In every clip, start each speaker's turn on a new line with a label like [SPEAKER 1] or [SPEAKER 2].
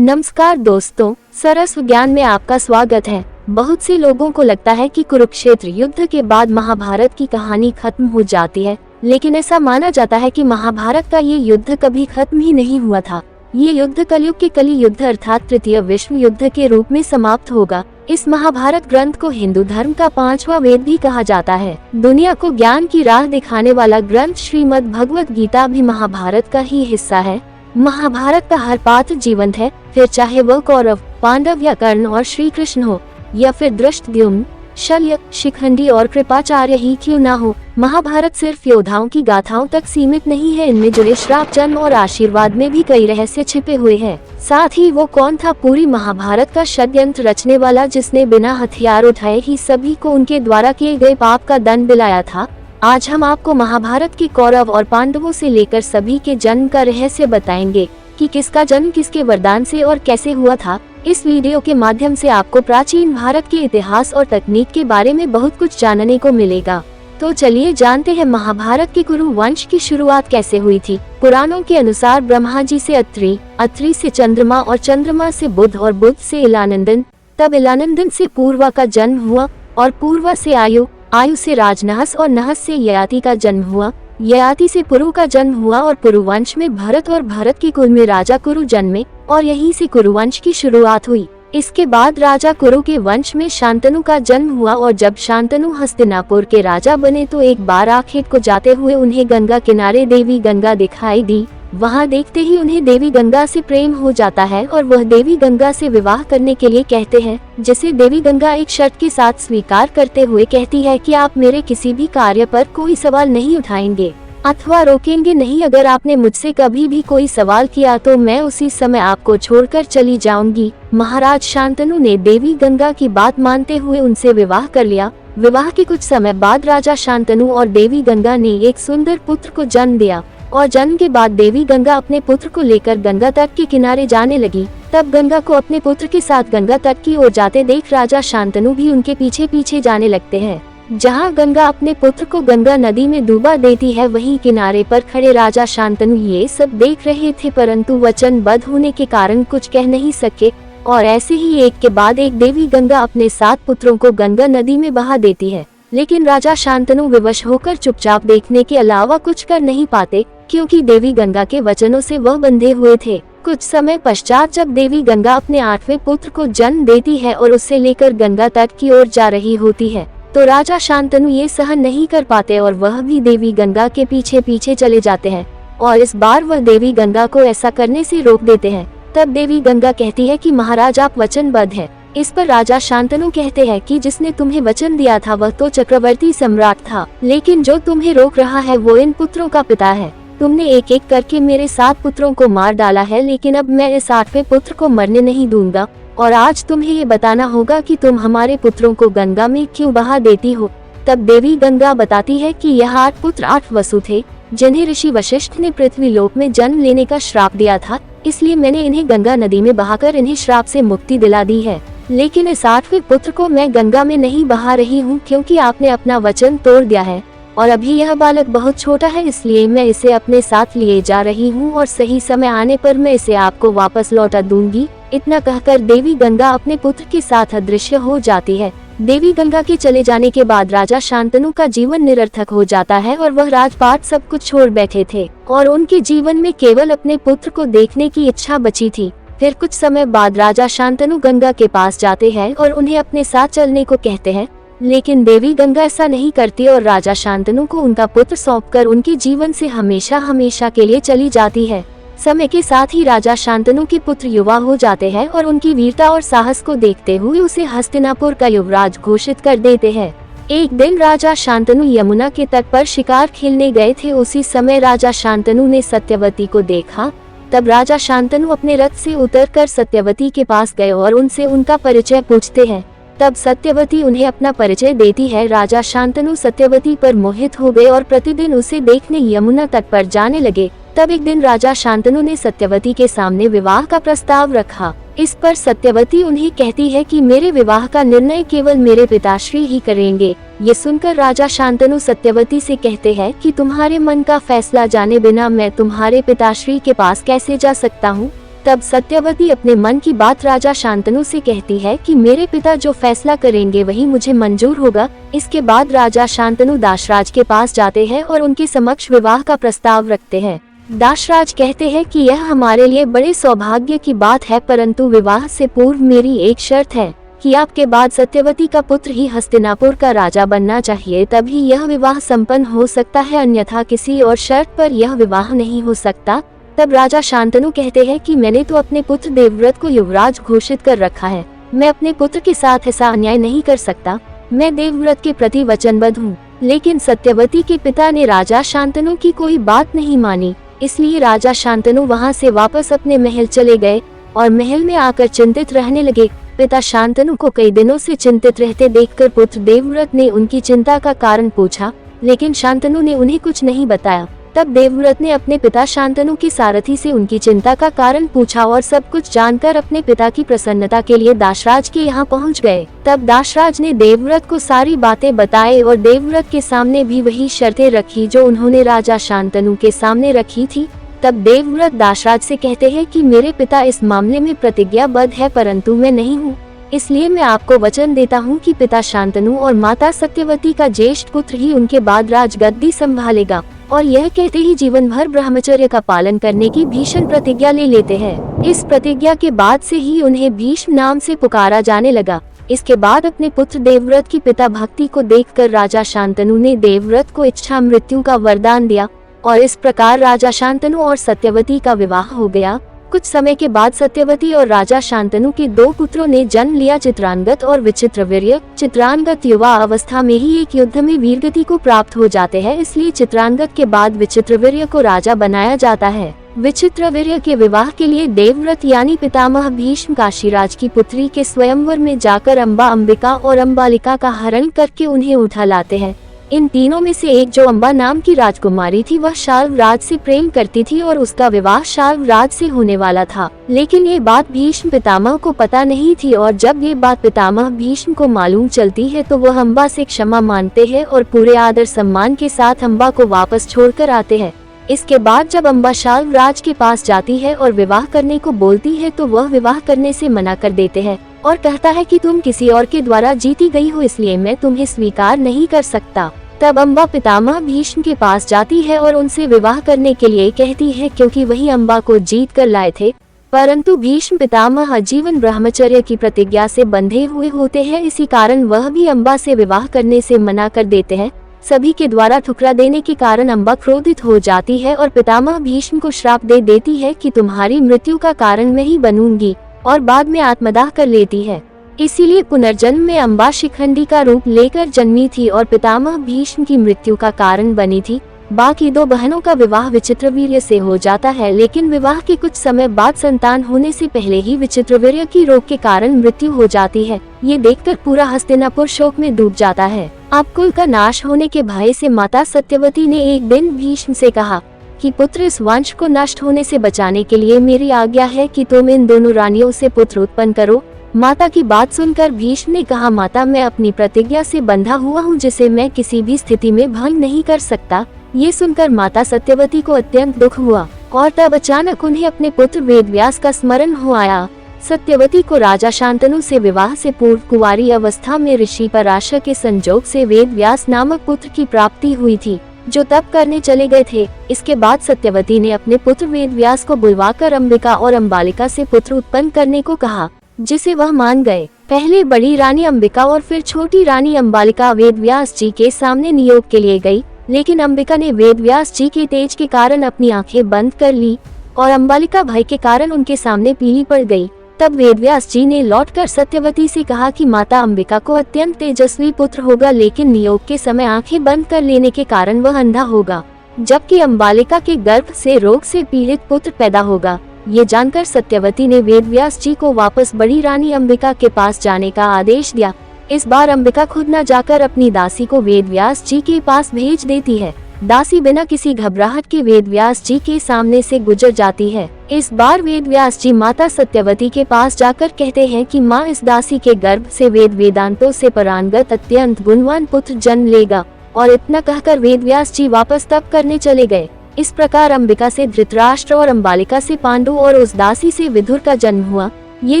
[SPEAKER 1] नमस्कार दोस्तों, सरस विज्ञान में आपका स्वागत है। बहुत से लोगों को लगता है कि कुरुक्षेत्र युद्ध के बाद महाभारत की कहानी खत्म हो जाती है, लेकिन ऐसा माना जाता है कि महाभारत का ये युद्ध कभी खत्म ही नहीं हुआ था। ये युद्ध कलयुग के कली युद्ध अर्थात तृतीय विश्व युद्ध के रूप में समाप्त होगा। इस महाभारत ग्रंथ को हिंदू धर्म का 5वां वेद भी कहा जाता है। दुनिया को ज्ञान की राह दिखाने वाला ग्रंथ श्रीमद् भगवत गीता भी महाभारत का ही हिस्सा है। महाभारत का हर पात्र जीवंत है, फिर चाहे वह कौरव, पांडव या कर्ण और श्री कृष्ण हो, या फिर धृष्टद्युम्न, शल्य, शिखंडी और कृपाचार्य ही क्यों ना हो। महाभारत सिर्फ योद्धाओं की गाथाओं तक सीमित नहीं है, इनमें जुड़े श्राप, जन्म और आशीर्वाद में भी कई रहस्य छिपे हुए हैं। साथ ही वो कौन था पूरी महाभारत का षड्यंत्र रचने वाला, जिसने बिना हथियार उठाए ही सभी को उनके द्वारा किए गए पाप का दंड दिलाया था। आज हम आपको महाभारत के कौरव और पांडवों से लेकर सभी के जन्म का रहस्य बताएंगे कि किसका जन्म किसके वरदान से और कैसे हुआ था। इस वीडियो के माध्यम से आपको प्राचीन भारत के इतिहास और तकनीक के बारे में बहुत कुछ जानने को मिलेगा। तो चलिए जानते हैं महाभारत के कुरु वंश की शुरुआत कैसे हुई थी। पुराणों के अनुसार ब्रह्मा जी से अत्रि, अत्रि से चंद्रमा और चंद्रमा से बुध और बुध से इलानंदन, तब इलानंदन से पूर्वा का जन्म हुआ और पूर्वा से आयु, आयु से राजनहस और नहस से ययाति का जन्म हुआ। ययाति से पुरु का जन्म हुआ और पुरुवंश में भरत और भरत के कुल में राजा कुरु जन्मे और यहीं से कुरुवंश की शुरुआत हुई। इसके बाद राजा कुरु के वंश में शांतनु का जन्म हुआ और जब शांतनु हस्तिनापुर के राजा बने तो एक बार आखेट को जाते हुए उन्हें गंगा किनारे देवी गंगा दिखाई दी। वहां देखते ही उन्हें देवी गंगा से प्रेम हो जाता है और वह देवी गंगा से विवाह करने के लिए कहते हैं, जिसे देवी गंगा एक शर्त के साथ स्वीकार करते हुए कहती है कि आप मेरे किसी भी कार्य पर कोई सवाल नहीं उठाएंगे अथवा रोकेंगे नहीं। अगर आपने मुझसे कभी भी कोई सवाल किया तो मैं उसी समय आपको छोड़कर चली जाऊंगी। महाराज शांतनु ने देवी गंगा की बात मानते हुए उनसे विवाह कर लिया। विवाह के कुछ समय बाद राजा शांतनु और देवी गंगा ने एक सुंदर पुत्र को जन्म दिया और जन्म के बाद देवी गंगा अपने पुत्र को लेकर गंगा तट के किनारे जाने लगी। तब गंगा को अपने पुत्र के साथ गंगा तट की ओर जाते देख राजा शांतनु भी उनके पीछे पीछे जाने लगते हैं। जहां गंगा अपने पुत्र को गंगा नदी में डूबा देती है, वहीं किनारे पर खड़े राजा शांतनु ये सब देख रहे थे, परंतु वचनबद्ध होने के कारण कुछ कह नहीं सके और ऐसे ही एक के बाद एक देवी गंगा अपने 7 पुत्रों को गंगा नदी में बहा देती है। लेकिन राजा शांतनु विवश होकर चुपचाप देखने के अलावा कुछ कर नहीं पाते, क्योंकि देवी गंगा के वचनों से वह बंधे हुए थे। कुछ समय पश्चात जब देवी गंगा अपने 8वें पुत्र को जन्म देती है और उसे लेकर गंगा तट की ओर जा रही होती है, तो राजा शांतनु ये सहन नहीं कर पाते और वह भी देवी गंगा के पीछे पीछे चले जाते हैं और इस बार वह देवी गंगा को ऐसा करने से रोक देते हैं। तब देवी गंगा कहती है कि महाराज आप वचनबद्ध हैं। इस पर राजा शांतनु कहते हैं कि जिसने तुम्हें वचन दिया था वह तो चक्रवर्ती सम्राट था, लेकिन जो तुम्हें रोक रहा है वो इन पुत्रों का पिता है। तुमने एक एक करके मेरे 7 पुत्रों को मार डाला है, लेकिन अब मैं इस 8वें पुत्र को मरने नहीं दूंगा और आज तुम्हें ये बताना होगा कि तुम हमारे पुत्रों को गंगा में क्यों बहा देती हो। तब देवी गंगा बताती है कि यह 8 पुत्र 8 वसु थे, जिन्हें ऋषि वशिष्ठ ने पृथ्वी लोक में जन्म लेने का श्राप दिया था, इसलिए मैंने इन्हें गंगा नदी में बहाकर इन्हें श्राप से मुक्ति दिला दी है। लेकिन इस 8वें पुत्र को मैं गंगा में नहीं बहा रही हूँ, क्योंकि आपने अपना वचन तोड़ दिया है और अभी यह बालक बहुत छोटा है, इसलिए मैं इसे अपने साथ लिए जा रही हूँ और सही समय आने पर मैं इसे आपको वापस लौटा दूंगी। इतना कहकर देवी गंगा अपने पुत्र के साथ अदृश्य हो जाती है। देवी गंगा के चले जाने के बाद राजा शांतनु का जीवन निरर्थक हो जाता है और वह राजपाट सब कुछ छोड़ बैठे थे और उनके जीवन में केवल अपने पुत्र को देखने की इच्छा बची थी। फिर कुछ समय बाद राजा शांतनु गंगा के पास जाते हैं और उन्हें अपने साथ चलने को कहते हैं, लेकिन देवी गंगा ऐसा नहीं करती और राजा शांतनु को उनका पुत्र सौंपकर उनके जीवन से हमेशा हमेशा के लिए चली जाती है। समय के साथ ही राजा शांतनु के पुत्र युवा हो जाते हैं और उनकी वीरता और साहस को देखते हुए उसे हस्तिनापुर का युवराज घोषित कर देते हैं। एक दिन राजा शांतनु यमुना के तट पर शिकार खेलने गए थे। उसी समय राजा शांतनु ने सत्यवती को देखा। तब राजा शांतनु अपने रथ से उतरकर सत्यवती के पास गए और उनसे उनका परिचय पूछते हैं। तब सत्यवती उन्हें अपना परिचय देती है। राजा शांतनु सत्यवती पर मोहित हो गए और प्रतिदिन उसे देखने यमुना तट पर जाने लगे। तब एक दिन राजा शांतनु ने सत्यवती के सामने विवाह का प्रस्ताव रखा। इस पर सत्यवती उन्हें कहती है कि मेरे विवाह का निर्णय केवल मेरे पिताश्री ही करेंगे। ये सुनकर राजा शांतनु सत्यवती से कहते हैं कि तुम्हारे मन का फैसला जाने बिना मैं तुम्हारे पिताश्री के पास कैसे जा सकता हूँ। तब सत्यवती अपने मन की बात राजा शांतनु से कहती है कि मेरे पिता जो फैसला करेंगे वही मुझे मंजूर होगा। इसके बाद राजा शांतनु दाशराज के पास जाते हैं और उनके समक्ष विवाह का प्रस्ताव रखते हैं। दाशराज कहते हैं कि यह हमारे लिए बड़े सौभाग्य की बात है, परंतु विवाह से पूर्व मेरी एक शर्त है कि आपके बाद सत्यवती का पुत्र ही हस्तिनापुर का राजा बनना चाहिए, तभी यह विवाह संपन्न हो सकता है, अन्यथा किसी और शर्त पर यह विवाह नहीं हो सकता। तब राजा शांतनु कहते हैं कि मैंने तो अपने पुत्र देवव्रत को युवराज घोषित कर रखा है, मैं अपने पुत्र के साथ ऐसा अन्याय नहीं कर सकता, मैं देवव्रत के प्रति वचनबद्ध हूँ। लेकिन सत्यवती के पिता ने राजा शांतनु की कोई बात नहीं मानी, इसलिए राजा शांतनु वहाँ से वापस अपने महल चले गए और महल में आकर चिंतित रहने लगे। पिता शांतनु को कई दिनों से चिंतित रहते देखकर पुत्र देवव्रत ने उनकी चिंता का कारण पूछा, लेकिन शांतनु ने उन्हें कुछ नहीं बताया। तब देवव्रत ने अपने पिता शांतनु के सारथी से उनकी चिंता का कारण पूछा और सब कुछ जानकर अपने पिता की प्रसन्नता के लिए दाशराज के यहाँ पहुँच गए। तब दाशराज ने देवव्रत को सारी बातें बताई और देवव्रत के सामने भी वही शर्तें रखी जो उन्होंने राजा शांतनु के सामने रखी थी। तब देवव्रत दाशराज से कहते हैं कि मेरे पिता इस मामले में प्रतिज्ञाबद्ध है, परंतु मैं नहीं हूँ, इसलिए मैं आपको वचन देता हूँ कि पिता शांतनु और माता सत्यवती का ज्येष्ठ पुत्र ही उनके बाद राजगद्दी संभालेगा। और यह कहते ही जीवन भर ब्रह्मचर्य का पालन करने की भीषण प्रतिज्ञा ले लेते हैं। इस प्रतिज्ञा के बाद से ही उन्हें भीष्म नाम से पुकारा जाने लगा। इसके बाद अपने पुत्र देवव्रत की पिता भक्ति को देखकर राजा शांतनु ने देवव्रत को इच्छा मृत्यु का वरदान दिया और इस प्रकार राजा शांतनु और सत्यवती का विवाह हो गया। कुछ समय के बाद सत्यवती और राजा शांतनु के दो पुत्रों ने जन्म लिया, चित्रांगद और विचित्रवीर्य। चित्रांगद युवा अवस्था में ही एक युद्ध में वीरगति को प्राप्त हो जाते हैं, इसलिए चित्रांगद के बाद विचित्रवीर्य को राजा बनाया जाता है। विचित्रवीर्य के विवाह के लिए देवव्रत यानी पितामह भीष्म काशीराज की पुत्री के स्वयंवर में जाकर अंबिका और अंबालिका का हरण करके उन्हें उठा लाते हैं। इन तीनों में से एक जो अंबा नाम की राजकुमारी थी वह शाल्वराज से प्रेम करती थी और उसका विवाह शाल्वराज से होने वाला था, लेकिन ये बात भीष्म पितामह को पता नहीं थी और जब ये बात पितामह भीष्म को मालूम चलती है तो वह अंबा से क्षमा मांगते हैं और पूरे आदर सम्मान के साथ अंबा को वापस छोड़कर आते हैं। इसके बाद जब अंबा शाल्वराज के पास जाती है और विवाह करने को बोलती है तो वह विवाह करने से मना कर देते हैं और कहता है कि तुम किसी और के द्वारा जीती गई हो, इसलिए मैं तुम्हें स्वीकार नहीं कर सकता। तब अंबा पितामह भीष्म के पास जाती है और उनसे विवाह करने के लिए कहती है, क्योंकि वही अंबा को जीत कर लाए थे। परंतु भीष्म पितामह आजीवन ब्रह्मचर्य की प्रतिज्ञा से बंधे हुए होते हैं, इसी कारण वह भी अंबा से विवाह करने से मना कर देते हैं। सभी के द्वारा ठुकरा देने के कारण अंबा क्रोधित हो जाती है और पितामह भीष्म को श्राप दे देती है कि तुम्हारी मृत्यु का कारण मैं ही बनूंगी, और बाद में आत्मदाह कर लेती है। इसीलिए पुनर्जन्म में अंबा शिखंडी का रूप लेकर जन्मी थी और पितामह भीष्म की मृत्यु का कारण बनी थी। बाकी दो बहनों का विवाह विचित्रवीर्य से हो जाता है, लेकिन विवाह के कुछ समय बाद संतान होने से पहले ही विचित्रवीर्य की रोग के कारण मृत्यु हो जाती है। ये देखकर पूरा हस्तिनापुर शोक में डूब जाता है। अब कुल का नाश होने के भय से माता सत्यवती ने एक दिन भीष्म से कहा कि पुत्र, इस वंश को नष्ट होने से बचाने के लिए मेरी आज्ञा है कि तुम इन दोनों रानियों से पुत्र उत्पन्न करो। माता की बात सुनकर भीष्म ने कहा, माता, मैं अपनी प्रतिज्ञा से बंधा हुआ हूँ जिसे मैं किसी भी स्थिति में भंग नहीं कर सकता। ये सुनकर माता सत्यवती को अत्यंत दुख हुआ और तब अचानक उन्हें अपने पुत्र वेदव्यास का स्मरण हो आया। सत्यवती को राजा शांतनु से विवाह से पूर्व कुंवारी अवस्था में ऋषि पराशर के संजोग से वेदव्यास नामक पुत्र की प्राप्ति हुई थी, जो तप करने चले गए थे। इसके बाद सत्यवती ने अपने पुत्र वेदव्यास को बुलवाकर अंबिका और अंबालिका से पुत्र उत्पन्न करने को कहा, जिसे वह मान गए। पहले बड़ी रानी अंबिका और फिर छोटी रानी अंबालिका वेदव्यास जी के सामने नियोग के लिए गई, लेकिन अंबिका ने वेदव्यास जी के तेज के कारण अपनी आंखें बंद कर ली और अंबालिका भय के कारण उनके सामने पीली पड़ गई। तब वेदव्यास जी ने लौटकर सत्यवती से कहा कि माता अंबिका को अत्यंत तेजस्वी पुत्र होगा, लेकिन नियोग के समय आंखें बंद कर लेने के कारण वह अंधा होगा, जबकि अंबालिका के गर्भ से रोग से पीड़ित पुत्र पैदा होगा। ये जानकर सत्यवती ने वेदव्यास जी को वापस बड़ी रानी अंबिका के पास जाने का आदेश दिया। इस बार अंबिका खुद न जाकर अपनी दासी को वेदव्यास जी के पास भेज देती है। दासी बिना किसी घबराहट के वेदव्यास जी के सामने से गुजर जाती है। इस बार वेदव्यास जी माता सत्यवती के पास जाकर कहते हैं कि माँ, इस दासी के गर्भ से वेद वेदांतों से परांगत अत्यंत गुणवान पुत्र जन्म लेगा, और इतना कहकर वेदव्यास जी वापस तप करने चले गए। इस प्रकार अंबिका से धृतराष्ट्र और अंबालिका से पांडु और उस दासी से विदुर का जन्म हुआ। ये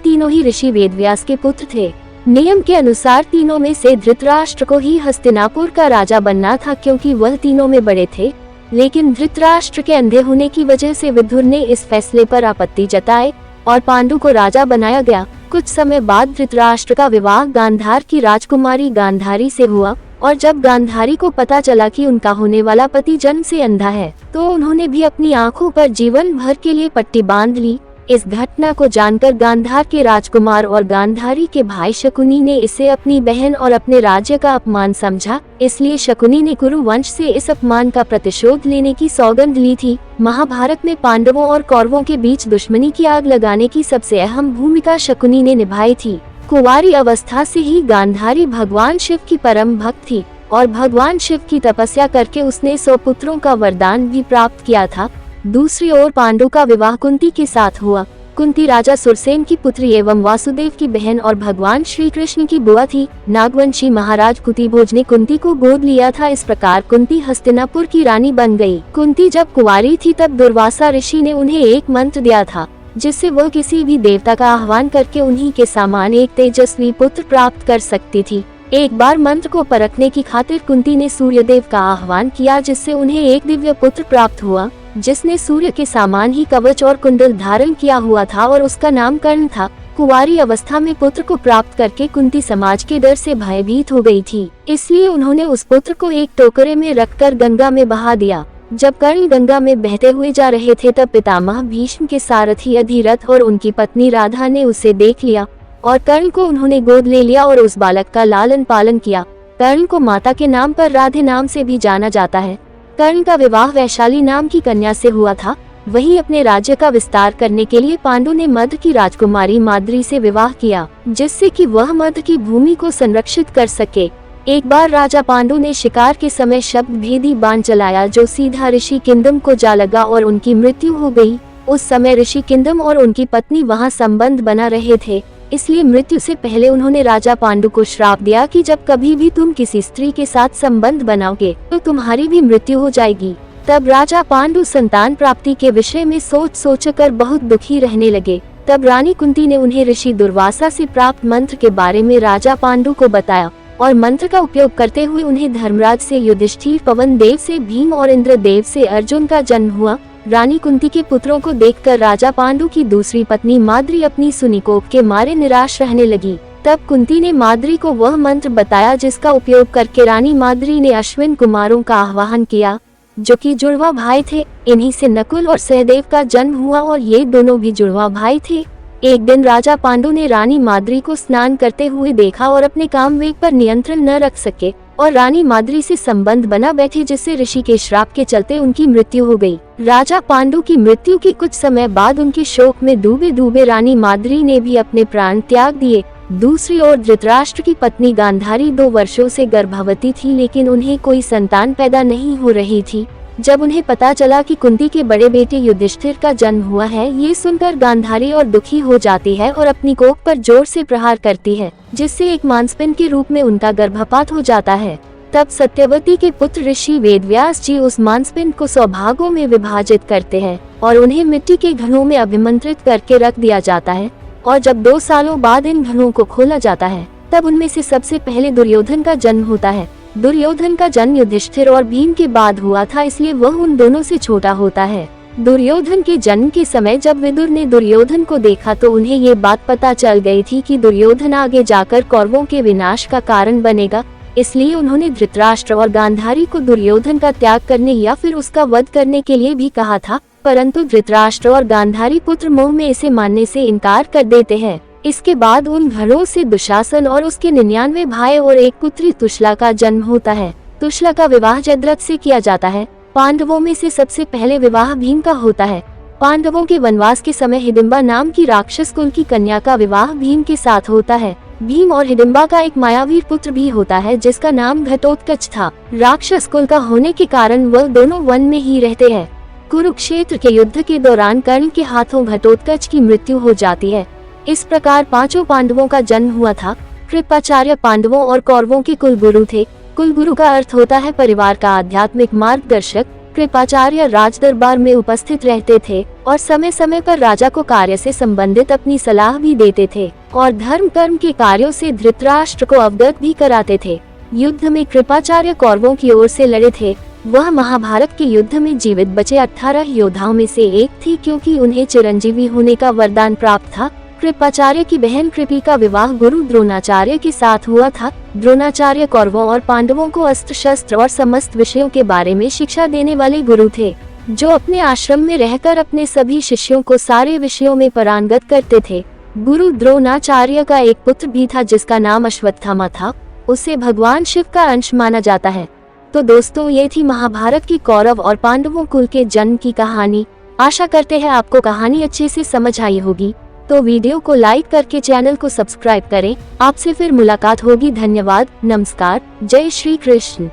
[SPEAKER 1] तीनों ही ऋषि वेदव्यास के पुत्र थे। नियम के अनुसार तीनों में से धृतराष्ट्र को ही हस्तिनापुर का राजा बनना था, क्योंकि वह तीनों में बड़े थे। लेकिन धृतराष्ट्र के अंधे होने की वजह से विदुर ने इस फैसले पर आपत्ति जताई और पांडु को राजा बनाया गया। कुछ समय बाद धृतराष्ट्र का विवाह गांधार की राजकुमारी गांधारी से हुआ, और जब गांधारी को पता चला कि उनका होने वाला पति जन्म से अंधा है, तो उन्होंने भी अपनी आंखों पर जीवन भर के लिए पट्टी बांध ली। इस घटना को जानकर गांधार के राजकुमार और गांधारी के भाई शकुनी ने इसे अपनी बहन और अपने राज्य का अपमान समझा, इसलिए शकुनी ने कुरु वंश से इस अपमान का प्रतिशोध लेने की सौगंध ली थी। महाभारत में पांडवों और कौरवों के बीच दुश्मनी की आग लगाने की सबसे अहम भूमिका शकुनी ने निभाई थी। कुंवारी अवस्था से ही गांधारी भगवान शिव की परम भक्त थी और भगवान शिव की तपस्या करके उसने 100 पुत्रों का वरदान भी प्राप्त किया था। दूसरी ओर पांडु का विवाह कुंती के साथ हुआ। कुंती राजा सुरसेन की पुत्री एवं वासुदेव की बहन और भगवान श्री कृष्ण की बुआ थी। नागवंशी महाराज कुंतीभोज ने कुंती को गोद लिया था। इस प्रकार कुंती हस्तिनापुर की रानी बन गई। कुंती जब कुंवारी थी तब दुर्वासा ऋषि ने उन्हें एक मंत्र दिया था, जिससे वह किसी भी देवता का आह्वान करके उन्हीं के समान एक तेजस्वी पुत्र प्राप्त कर सकती थी। एक बार मंत्र को परखने की खातिर कुंती ने सूर्यदेव का आह्वान किया, जिससे उन्हें एक दिव्य पुत्र प्राप्त हुआ, जिसने सूर्य के समान ही कवच और कुंडल धारण किया हुआ था और उसका नाम कर्ण था। कुंवारी अवस्था में पुत्र को प्राप्त करके कुंती समाज के डर से भयभीत हो गई थी, इसलिए उन्होंने उस पुत्र को एक टोकरे में रखकर गंगा में बहा दिया। जब कर्ण गंगा में बहते हुए जा रहे थे तब पितामह भीष्म के सारथी अधिरथ और उनकी पत्नी राधा ने उसे देख लिया और कर्ण को उन्होंने गोद ले लिया और उस बालक का लालन पालन किया। कर्ण को माता के नाम पर राधे नाम से भी जाना जाता है। कर्ण का विवाह वैशाली नाम की कन्या से हुआ था। वहीं अपने राज्य का विस्तार करने के लिए पांडु ने मध्य की राजकुमारी माद्री से विवाह किया, जिससे कि वह मध्य की भूमि को संरक्षित कर सके। एक बार राजा पांडु ने शिकार के समय शब्द भेदी बाण चलाया, जो सीधा ऋषि किंदम को जा लगा और उनकी मृत्यु हो गई। उस समय ऋषि किंदम और उनकी पत्नी वहां संबंध बना रहे थे, इसलिए मृत्यु से पहले उन्होंने राजा पांडु को श्राप दिया कि जब कभी भी तुम किसी स्त्री के साथ संबंध बनाओगे तो तुम्हारी भी मृत्यु हो जाएगी। तब राजा पांडु संतान प्राप्ति के विषय में सोचकर बहुत दुखी रहने लगे। तब रानी कुंती ने उन्हें ऋषि दुर्वासा से प्राप्त मंत्र के बारे में राजा पांडु को बताया और मंत्र का उपयोग करते हुए उन्हें धर्मराज से युधिष्ठिर, पवन देव से भीम और इंद्रदेव से अर्जुन का जन्म हुआ। रानी कुंती के पुत्रों को देखकर राजा पांडु की दूसरी पत्नी माद्री अपनी सुनिकोप के मारे निराश रहने लगी। तब कुंती ने माद्री को वह मंत्र बताया जिसका उपयोग करके रानी माद्री ने अश्विन कुमारों का आह्वान किया, जो कि जुड़वा भाई थे। इन्हीं से नकुल और सहदेव का जन्म हुआ और ये दोनों भी जुड़वा भाई थे। एक दिन राजा पांडु ने रानी माद्री को स्नान करते हुए देखा और अपने कामवेग पर नियंत्रण न रख सके और रानी माद्री से संबंध बना बैठे, जिससे ऋषि के श्राप के चलते उनकी मृत्यु हो गई। राजा पांडु की मृत्यु के कुछ समय बाद उनके शोक में डूबे रानी माद्री ने भी अपने प्राण त्याग दिए। दूसरी ओर धृतराष्ट्र की पत्नी गांधारी 2 वर्षों से गर्भवती थी, लेकिन उन्हें कोई संतान पैदा नहीं हो रही थी। जब उन्हें पता चला कि कुंती के बड़े बेटे युधिष्ठिर का जन्म हुआ है, ये सुनकर गांधारी और दुखी हो जाती है और अपनी कोख पर जोर से प्रहार करती है, जिससे एक मांसपिंड के रूप में उनका गर्भपात हो जाता है। तब सत्यवती के पुत्र ऋषि वेदव्यास जी उस मांसपिंड को 100 भागों में विभाजित करते हैं और उन्हें मिट्टी के घड़ों में अभिमंत्रित करके रख दिया जाता है। और जब 2 सालों बाद इन घड़ों को खोला जाता है, तब उनमें से सबसे पहले दुर्योधन का जन्म होता है। दुर्योधन का जन्म युधिष्ठिर और भीम के बाद हुआ था, इसलिए वह उन दोनों से छोटा होता है। दुर्योधन के जन्म के समय जब विदुर ने दुर्योधन को देखा तो उन्हें ये बात पता चल गई थी कि दुर्योधन आगे जाकर कौरवों के विनाश का कारण बनेगा, इसलिए उन्होंने धृतराष्ट्र और गांधारी को दुर्योधन का त्याग करने या फिर उसका वध करने के लिए भी कहा था, परंतु धृतराष्ट्र और गांधारी पुत्र मोह में इसे मानने से इनकार कर देते हैं। इसके बाद उन घरों से दुशासन और उसके 99 भाई और एक पुत्री तुशला का जन्म होता है। तुशला का विवाह जयद्रथ से किया जाता है। पांडवों में से सबसे पहले विवाह भीम का होता है। पांडवों के वनवास के समय हिडिंबा नाम की राक्षस कुल की कन्या का विवाह भीम के साथ होता है। भीम और हिडिंबा का एक मायावीर पुत्र भी होता है जिसका नाम घटोत्कच था। राक्षस कुल का होने के कारण वह दोनों वन में ही रहते हैं। कुरुक्षेत्र के युद्ध के दौरान कर्ण के हाथों घटोत्कच की मृत्यु हो जाती है। इस प्रकार 5 पांडवों का जन्म हुआ था। कृपाचार्य पांडवों और कौरवों के कुलगुरु थे। कुलगुरु का अर्थ होता है परिवार का आध्यात्मिक मार्गदर्शक। कृपाचार्य राज दरबार में उपस्थित रहते थे और समय समय पर राजा को कार्य से संबंधित अपनी सलाह भी देते थे और धर्म कर्म के कार्यों से धृतराष्ट्र को अवगत भी कराते थे। युद्ध में कृपाचार्य कौरवों की ओर से लड़े थे। वह महाभारत के युद्ध में जीवित बचे 18 योद्धाओं में से एक थी, क्योंकि उन्हें चिरंजीवी होने का वरदान प्राप्त था। कृपाचार्य की बहन कृपी का विवाह गुरु द्रोणाचार्य के साथ हुआ था। द्रोणाचार्य कौरवों और पांडवों को अस्त्र शस्त्र और समस्त विषयों के बारे में शिक्षा देने वाले गुरु थे, जो अपने आश्रम में रहकर अपने सभी शिष्यों को सारे विषयों में पारंगत करते थे। गुरु द्रोणाचार्य का एक पुत्र भी था जिसका नाम अश्वत्थामा था। उसे भगवान शिव का अंश माना जाता है। तो दोस्तों, ये थी महाभारत की कौरव और पांडवों कुल के जन्म की कहानी। आशा करते हैं आपको कहानी अच्छे से समझ आई होगी। तो वीडियो को लाइक करके चैनल को सब्सक्राइब करें। आपसे फिर मुलाकात होगी। धन्यवाद, नमस्कार, जय श्री कृष्ण।